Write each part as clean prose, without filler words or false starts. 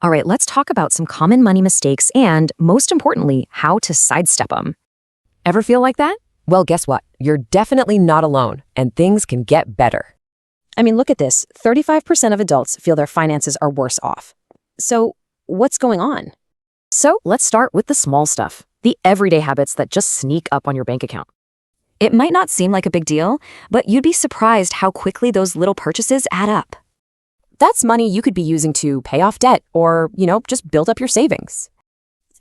All right, let's talk about some common money mistakes and, most importantly, how to sidestep them. Ever feel like that? Well, guess what? You're definitely not alone, and things can get better. I mean, look at this. 35% of adults feel their finances are worse off. So, what's going on? So, let's start with the small stuff, the everyday habits that just sneak up on your bank account. It might not seem like a big deal, but you'd be surprised how quickly those little purchases add up. That's money you could be using to pay off debt or, just build up your savings.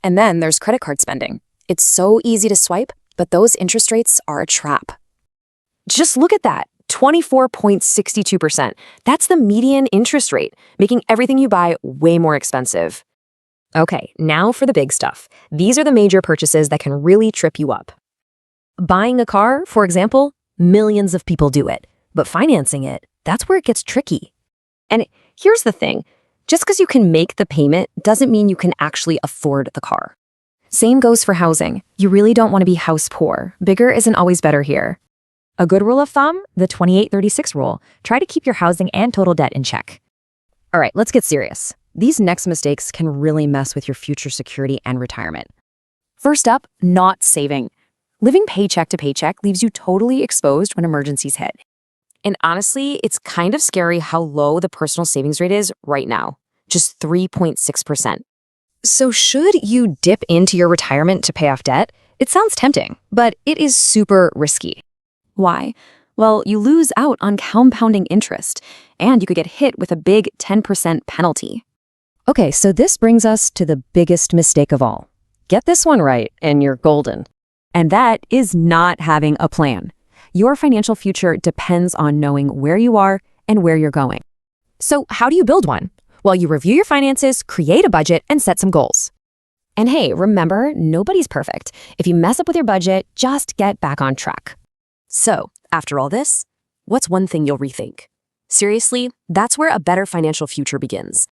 And then there's credit card spending. It's so easy to swipe, but those interest rates are a trap. Just look at that, 24.62%. That's the median interest rate, making everything you buy way more expensive. Okay, now for the big stuff. These are the major purchases that can really trip you up. Buying a car, for example, millions of people do it. But financing it, that's where it gets tricky. And here's the thing. Just because you can make the payment doesn't mean you can actually afford the car. Same goes for housing. You really don't want to be house poor. Bigger isn't always better here. A good rule of thumb, the 28-36 rule. Try to keep your housing and total debt in check. All right, let's get serious. These next mistakes can really mess with your future security and retirement. First up, not saving. Living paycheck to paycheck leaves you totally exposed when emergencies hit. And honestly, it's kind of scary how low the personal savings rate is right now, just 3.6%. So should you dip into your retirement to pay off debt? It sounds tempting, but it is super risky. Why? Well, you lose out on compounding interest, and you could get hit with a big 10% penalty. Okay, so this brings us to the biggest mistake of all. Get this one right, and you're golden. And that is not having a plan. Your financial future depends on knowing where you are and where you're going. So how do you build one? Well, you review your finances, create a budget, and set some goals. And hey, remember, nobody's perfect. If you mess up with your budget, just get back on track. So, after all this, what's one thing you'll rethink? Seriously, that's where a better financial future begins.